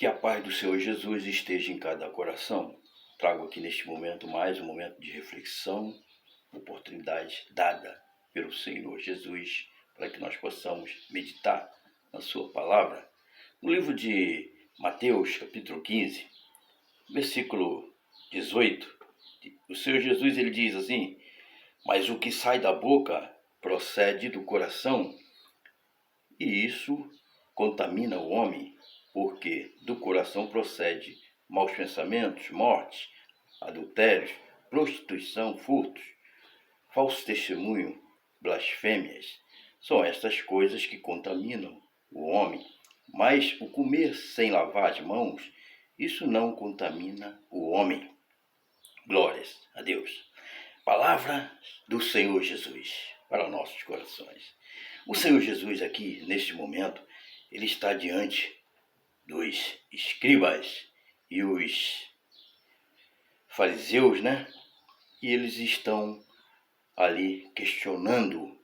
Que a paz do Senhor Jesus esteja em cada coração. Trago aqui neste momento mais um momento de reflexão, oportunidade dada pelo Senhor Jesus para que nós possamos meditar na sua palavra. No livro de Mateus, capítulo 15, versículo 18, o Senhor Jesus ele diz assim: mas o que sai da boca procede do coração, e isso contamina o homem, porque do coração procede maus pensamentos, morte, adultérios, prostituição, furtos, falso testemunho, blasfêmias. São estas coisas que contaminam o homem. Mas o comer sem lavar as mãos, isso não contamina o homem. Glórias a Deus. Palavra do Senhor Jesus para nossos corações. O Senhor Jesus aqui, neste momento, ele está diante dos escribas e os fariseus, E eles estão ali questionando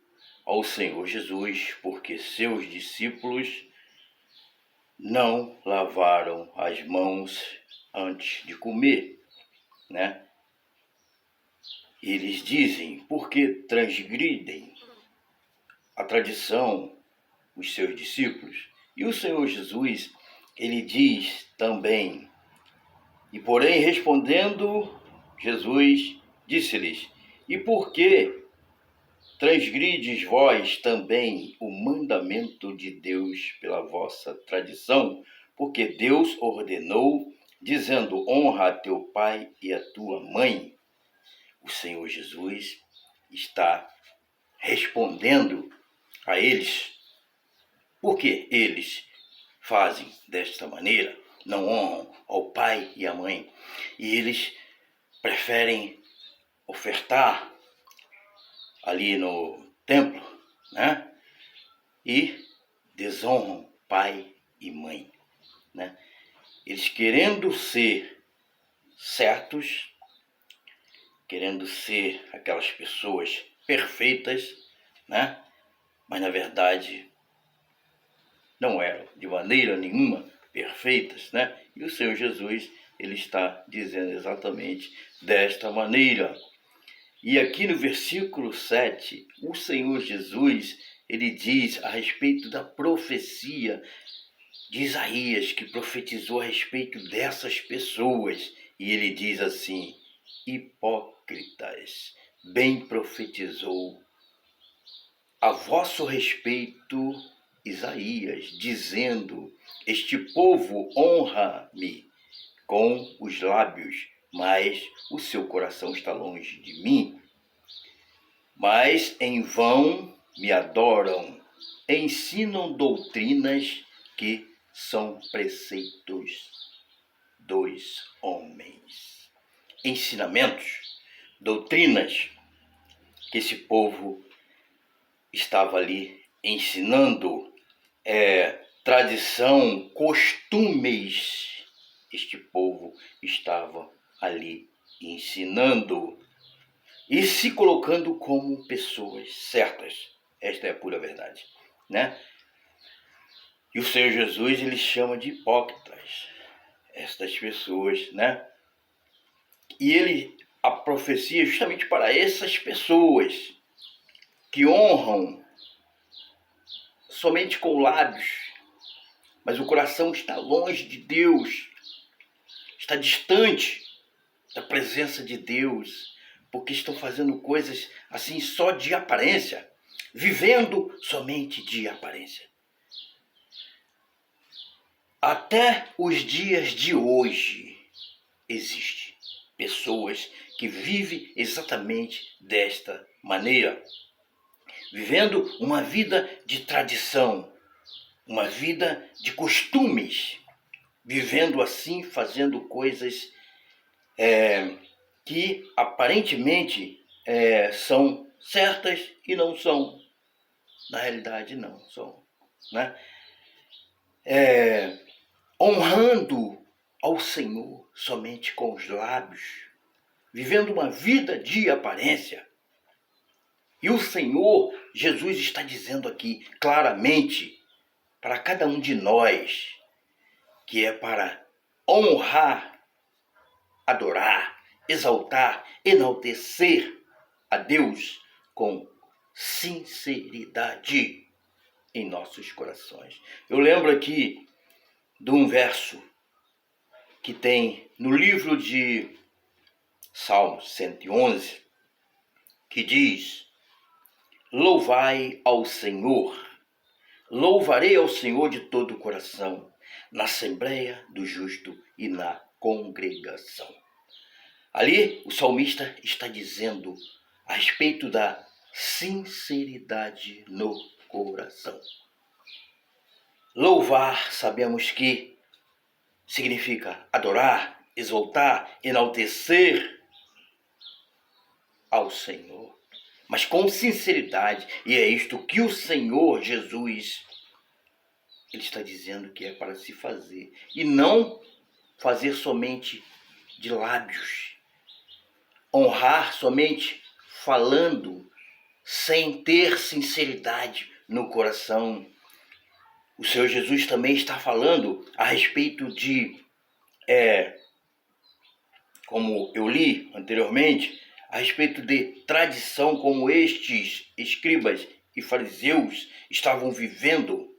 ao Senhor Jesus porque seus discípulos não lavaram as mãos antes de comer, Eles dizem, porque transgridem a tradição, os seus discípulos. E o Senhor Jesus, ele diz também, e porém respondendo, Jesus disse-lhes: e por que transgrides vós também o mandamento de Deus pela vossa tradição? Porque Deus ordenou, dizendo: honra a teu pai e a tua mãe. O Senhor Jesus está respondendo a eles. Por que eles fazem desta maneira? Não honram ao pai e à mãe. E eles preferem ofertar ali no templo, E desonram pai e mãe, Eles querendo ser certos, querendo ser aquelas pessoas perfeitas, Mas na verdade não eram de maneira nenhuma perfeitas, E o Senhor Jesus, ele está dizendo exatamente desta maneira. E aqui no versículo 7, o Senhor Jesus, ele diz a respeito da profecia de Isaías, que profetizou a respeito dessas pessoas. E ele diz assim: hipócritas, bem profetizou a vosso respeito Isaías, dizendo: este povo honra-me com os lábios, mas o seu coração está longe de mim. Mas em vão me adoram, ensinam doutrinas que são preceitos dos homens. Ensinamentos, doutrinas que esse povo estava ali ensinando, tradição, costumes. Este povo estava ali ensinando e se colocando como pessoas certas. Esta é a pura verdade, E o Senhor Jesus, ele chama de hipócritas estas pessoas, E a profecia justamente para essas pessoas que honram somente com lábios, mas o coração está longe de Deus, está distante da presença de Deus, porque estão fazendo coisas assim só de aparência, vivendo somente de aparência. Até os dias de hoje existem pessoas que vivem exatamente desta maneira, vivendo uma vida de tradição, uma vida de costumes, vivendo assim, fazendo coisas que aparentemente são certas e não são. Na realidade não são, honrando ao Senhor somente com os lábios, vivendo uma vida de aparência. E o Senhor Jesus está dizendo aqui claramente para cada um de nós que é para honrar, adorar, exaltar, enaltecer a Deus com sinceridade em nossos corações. Eu lembro aqui de um verso que tem no livro de Salmos 111, que diz: louvai ao Senhor, louvarei ao Senhor de todo o coração, na assembleia do justo e na congregação. Ali o salmista está dizendo a respeito da sinceridade no coração. Louvar, sabemos que significa adorar, exaltar, enaltecer ao Senhor, mas com sinceridade. E é isto que o Senhor Jesus, ele está dizendo que é para se fazer, e não fazer somente de lábios, honrar somente falando, sem ter sinceridade no coração. O Senhor Jesus também está falando a respeito de, como eu li anteriormente, a respeito de tradição, como estes escribas e fariseus estavam vivendo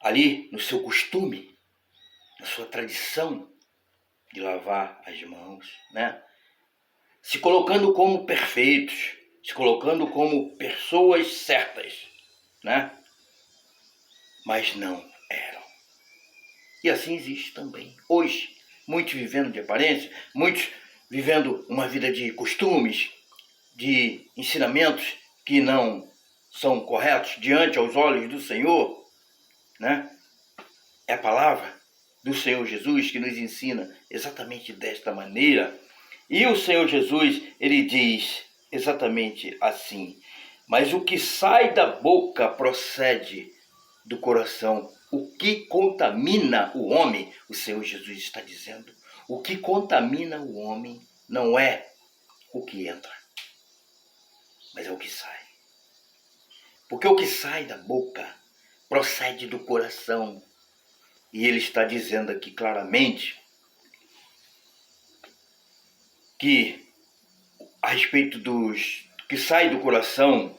ali no seu costume, na sua tradição de lavar as mãos, né? Se colocando como perfeitos, se colocando como pessoas certas, né? Mas não eram. E assim existe também hoje, muitos vivendo de aparência, muitos vivendo uma vida de costumes, de ensinamentos que não são corretos diante aos olhos do Senhor, né? É a palavra do Senhor Jesus que nos ensina exatamente desta maneira. E o Senhor Jesus, ele diz exatamente assim: mas o que sai da boca procede do coração. O que contamina o homem, o Senhor Jesus está dizendo, o que contamina o homem não é o que entra, mas é o que sai. Porque o que sai da boca procede do coração. E ele está dizendo aqui claramente que a respeito dos que sai do coração,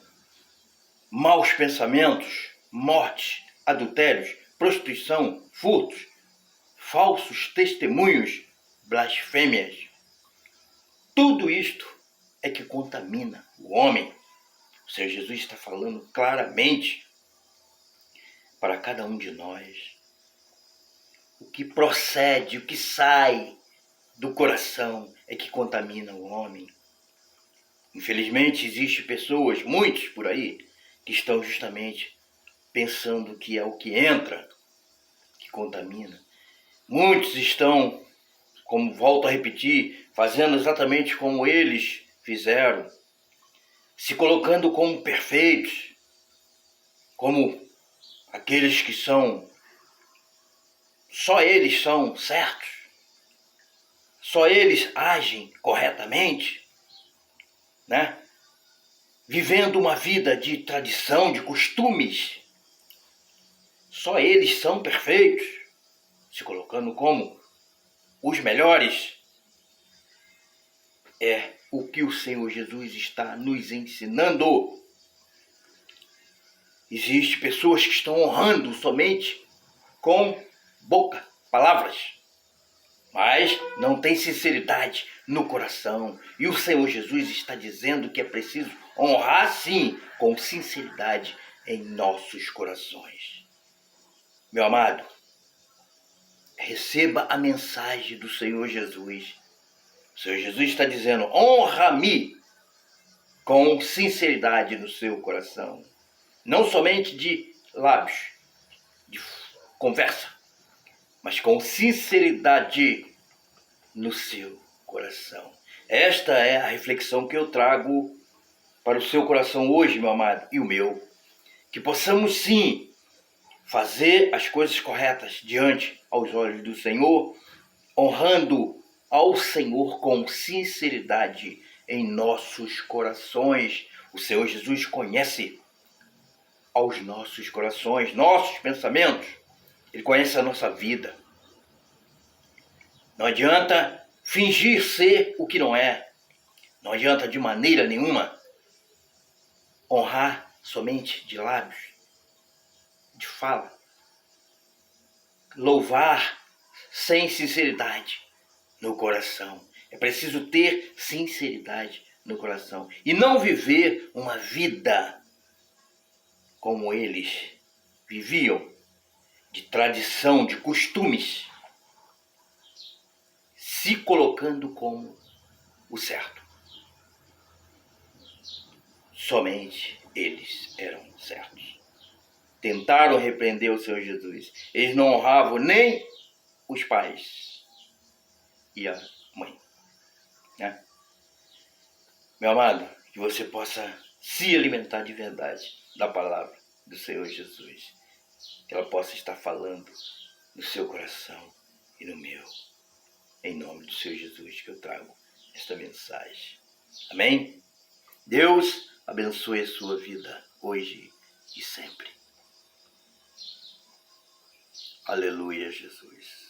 maus pensamentos, morte, adultérios, prostituição, furtos, falsos testemunhos, blasfêmias. Tudo isto é que contamina o homem. O Senhor Jesus está falando claramente para cada um de nós. O que procede, o que sai do coração é que contamina o homem. Infelizmente, existem pessoas, muitos por aí, que estão justamente pensando que é o que entra que contamina. Muitos estão, como volto a repetir, fazendo exatamente como eles fizeram, se colocando como perfeitos, como aqueles que só eles são certos, só eles agem corretamente, né? Vivendo uma vida de tradição, de costumes. Só eles são perfeitos, se colocando como os melhores. É o que o Senhor Jesus está nos ensinando. Existem pessoas que estão honrando somente com boca, palavras, mas não tem sinceridade no coração. E o Senhor Jesus está dizendo que é preciso honrar sim, com sinceridade em nossos corações. Meu amado, receba a mensagem do Senhor Jesus. O Senhor Jesus está dizendo: honra-me com sinceridade no seu coração. Não somente de lábios, de conversa, mas com sinceridade no seu coração. Esta é a reflexão que eu trago para o seu coração hoje, meu amado, e o meu. Que possamos sim fazer as coisas corretas diante aos olhos do Senhor, honrando ao Senhor com sinceridade em nossos corações. O Senhor Jesus conhece aos nossos corações, nossos pensamentos. Ele conhece a nossa vida. Não adianta fingir ser o que não é. Não adianta de maneira nenhuma honrar somente de lábios, de fala. Louvar sem sinceridade no coração. É preciso ter sinceridade no coração e não viver uma vida como eles viviam, de tradição, de costumes, se colocando como o certo. Somente eles eram certos. Tentaram repreender o Senhor Jesus. Eles não honravam nem os pais e a mãe. Né? Meu amado, que você possa se alimentar de verdade da palavra do Senhor Jesus. Que ela possa estar falando no seu coração e no meu. Em nome do Senhor Jesus que eu trago esta mensagem. Amém? Deus abençoe a sua vida hoje e sempre. Aleluia, Jesus.